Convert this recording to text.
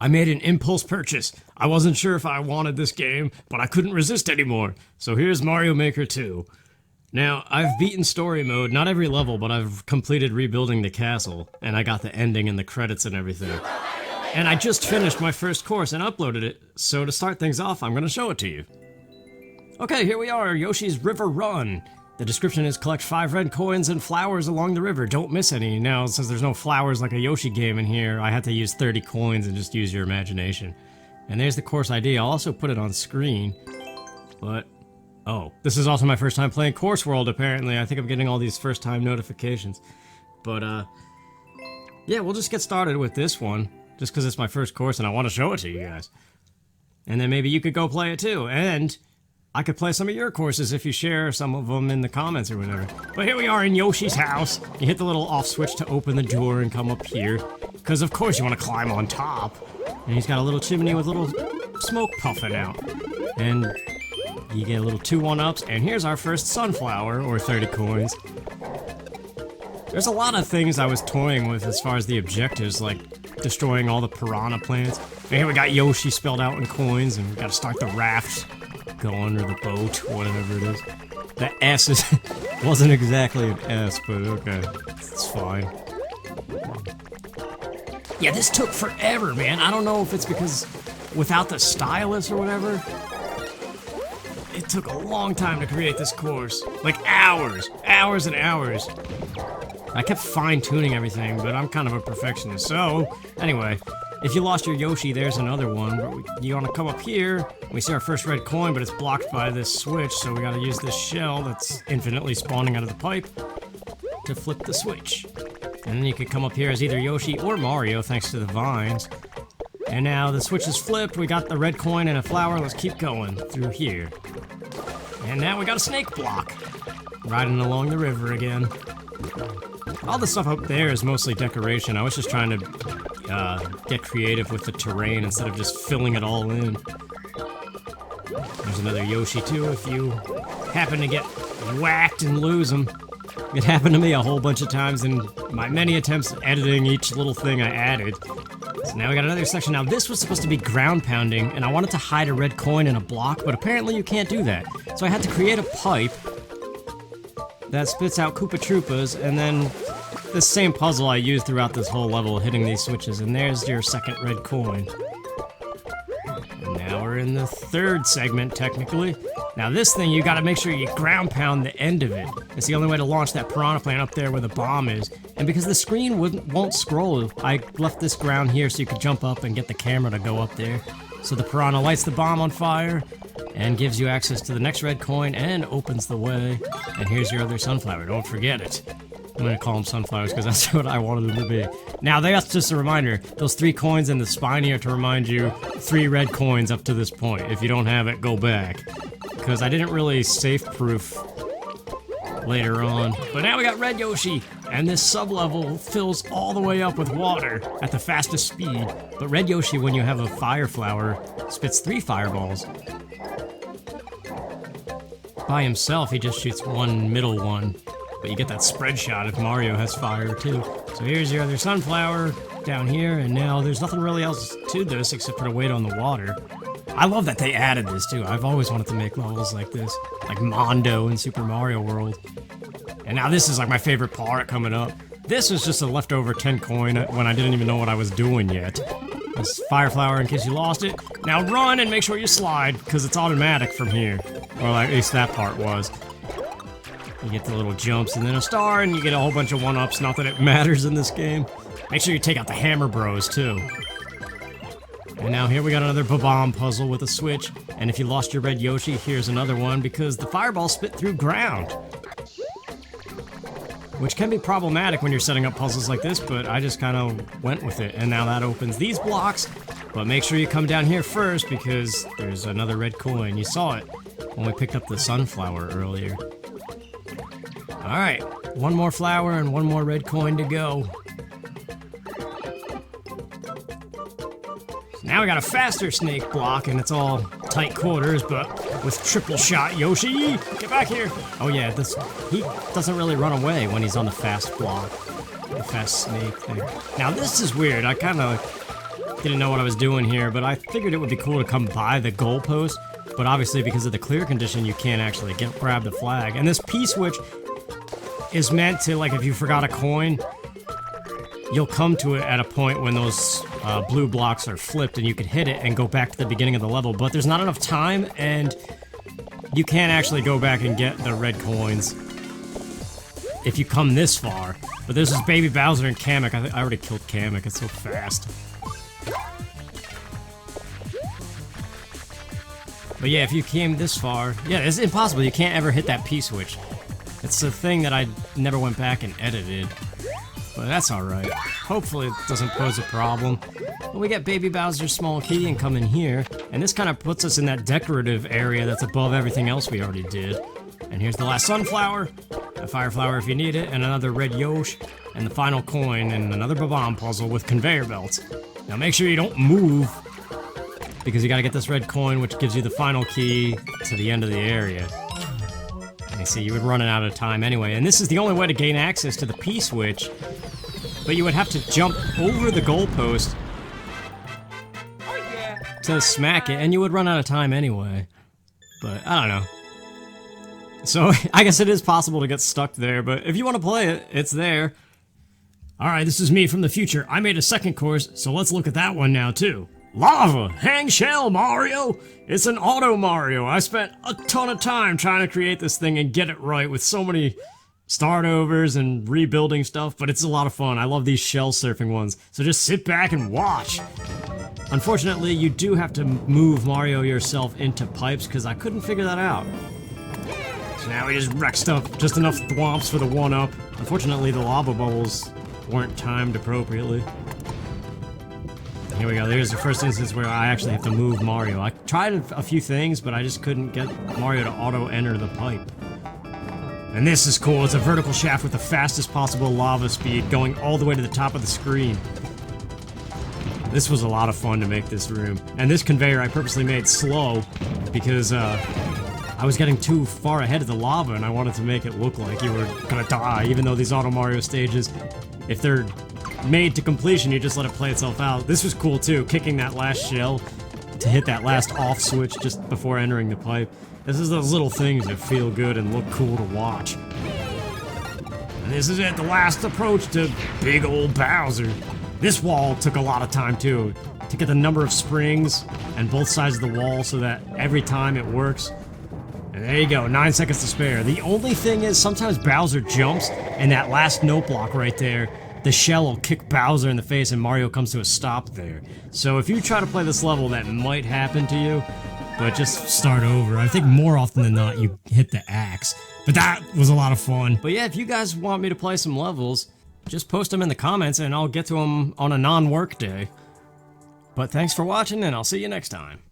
I made an impulse purchase. I wasn't sure if I wanted this game, but I couldn't resist anymore. So here's Mario Maker 2. Now, I've beaten story mode, not every level, but I've completed rebuilding the castle, and I got the ending and the credits and everything. And I just finished my first course and uploaded it, so to start things off, I'm gonna show it to you. Okay, here we are, Yoshi's Riverrun. The description is collect 5 red coins and flowers along the river. Don't miss any. Now, since there's no flowers like a Yoshi game in here, I had to use 30 coins and just use your imagination. And there's the course ID. I'll also put it on screen. But, oh, this is also my first time playing Course World, apparently. I think I'm getting all these first time notifications. But, yeah, we'll just get started with this one. Just because it's my first course and I want to show it to you guys. And then maybe you could go play it too. And I could play some of your courses if you share some of them in the comments or whatever. But here we are in Yoshi's house. You hit the little off switch to open the door and come up here. Because of course you want to climb on top. And he's got a little chimney with little smoke puffing out. And you get a little 2 1-ups. And here's our first sunflower, or 30 coins. There's a lot of things I was toying with as far as the objectives, like destroying all the piranha plants. And here we got Yoshi spelled out in coins, and we gotta start the raft going, or the boat, whatever it is. The S is wasn't exactly an S, but okay, it's fine. Yeah, this took forever, man. I don't know if it's because without the stylus or whatever, it took a long time to create this course. Like hours and hours. I kept fine-tuning everything, but I'm kind of a perfectionist. So, anyway, if you lost your Yoshi, there's another one. You want to come up here. We see our first red coin, but it's blocked by this switch, so we got to use this shell that's infinitely spawning out of the pipe to flip the switch. And then you could come up here as either Yoshi or Mario, thanks to the vines. And now the switch is flipped. We got the red coin and a flower. Let's keep going through here. And now we got a snake block. Riding along the river again. All the stuff up there is mostly decoration. I was just trying to get creative with the terrain instead of just filling it all in. There's another Yoshi too if you happen to get whacked and lose them. It happened to me a whole bunch of times in my many attempts at editing each little thing I added. So now we got another section. Now this was supposed to be ground pounding, and I wanted to hide a red coin in a block, but apparently you can't do that. So I had to create a pipe that spits out Koopa Troopas, and then this same puzzle I used throughout this whole level, hitting these switches, and there's your second red coin. And now we're in the third segment, technically. Now this thing, you gotta make sure you ground pound the end of it. It's the only way to launch that piranha plant up there where the bomb is. And because the screen won't scroll, I left this ground here so you could jump up and get the camera to go up there. So the piranha lights the bomb on fire, and gives you access to the next red coin, and opens the way. And here's your other sunflower, don't forget it. I'm gonna call them sunflowers because that's what I wanted them to be. Now, that's just a reminder. Those 3 coins in the spiny are to remind you 3 red coins up to this point. If you don't have it, go back. Because I didn't really safe-proof later on. But now we got Red Yoshi, and this sub-level fills all the way up with water at the fastest speed. But Red Yoshi, when you have a fire flower, spits 3 fireballs. By himself, he just shoots 1 middle one. But you get that spread shot if Mario has fire too. So here's your other sunflower down here, and now there's nothing really else to this except for to wait on the water. I love that they added this too. I've always wanted to make levels like this, like Mondo in Super Mario World. And now this is like my favorite part coming up. This was just a leftover 10 coin when I didn't even know what I was doing yet. This fire flower in case you lost it. Now run and make sure you slide, because it's automatic from here. Or at least that part was. You get the little jumps and then a star, and you get a whole bunch of 1-ups, not that it matters in this game. Make sure you take out the Hammer Bros, too. And now here we got another Ba-Bomb puzzle with a switch, and if you lost your red Yoshi, here's another one, because the fireball spit through ground. Which can be problematic when you're setting up puzzles like this, but I just kind of went with it, and now that opens these blocks. But make sure you come down here first, because there's another red coin. You saw it when we picked up the sunflower earlier. Alright, 1 more flower and 1 more red coin to go. Now we got a faster snake block, and it's all tight quarters, but with triple shot Yoshi! Get back here! Oh yeah, he doesn't really run away when he's on the fast block. The fast snake thing. Now this is weird, I kinda didn't know what I was doing here, but I figured it would be cool to come by the goalpost. But obviously, because of the clear condition, you can't actually grab the flag. And this P-switch is meant to, like, if you forgot a coin, you'll come to it at a point when those blue blocks are flipped and you can hit it and go back to the beginning of the level. But there's not enough time, and you can't actually go back and get the red coins if you come this far. But there's this baby Bowser and Kamek. I already killed Kamek, it's so fast. But yeah, if you came this far, yeah, it's impossible. You can't ever hit that P-switch. It's a thing that I never went back and edited. But that's alright. Hopefully it doesn't pose a problem. But we get Baby Bowser's small key and come in here. And this kind of puts us in that decorative area that's above everything else we already did. And here's the last sunflower, a fire flower if you need it, and another red Yoshi, and the final coin, and another Bob-omb puzzle with conveyor belts. Now make sure you don't move, because you gotta get this red coin, which gives you the final key to the end of the area. And you see, you would run out of time anyway. And this is the only way to gain access to the P-switch, but you would have to jump over the goalpost to smack it, and you would run out of time anyway. But, I don't know. So, I guess it is possible to get stuck there, but if you want to play it, it's there. Alright, this is me from the future. I made a second course, so let's look at that one now, too. Lava! Hang shell, Mario! It's an auto Mario. I spent a ton of time trying to create this thing and get it right with so many start overs and rebuilding stuff, but it's a lot of fun. I love these shell surfing ones, so just sit back and watch. Unfortunately, you do have to move Mario yourself into pipes, because I couldn't figure that out. So now we just wreck stuff, just enough thwomps for the 1-up. Unfortunately, the lava bubbles weren't timed appropriately. Here we go, there's the first instance where I actually have to move Mario. I tried a few things, but I just couldn't get Mario to auto-enter the pipe. And this is cool, it's a vertical shaft with the fastest possible lava speed going all the way to the top of the screen. This was a lot of fun to make this room. And this conveyor I purposely made slow, because I was getting too far ahead of the lava and I wanted to make it look like you were gonna die, even though these Auto Mario stages, if they're made to completion, you just let it play itself out. This was cool too, kicking that last shell to hit that last off switch just before entering the pipe. This is those little things that feel good and look cool to watch. And this is it, the last approach to big old Bowser. This wall took a lot of time too, to get the number of springs and both sides of the wall so that every time it works. And there you go, 9 seconds to spare. The only thing is, sometimes Bowser jumps, and that last note block right there, the shell will kick Bowser in the face and Mario comes to a stop there. So if you try to play this level, that might happen to you, but just start over. I think more often than not, you hit the axe. But that was a lot of fun. But yeah, if you guys want me to play some levels, just post them in the comments and I'll get to them on a non-work day. But thanks for watching, and I'll see you next time.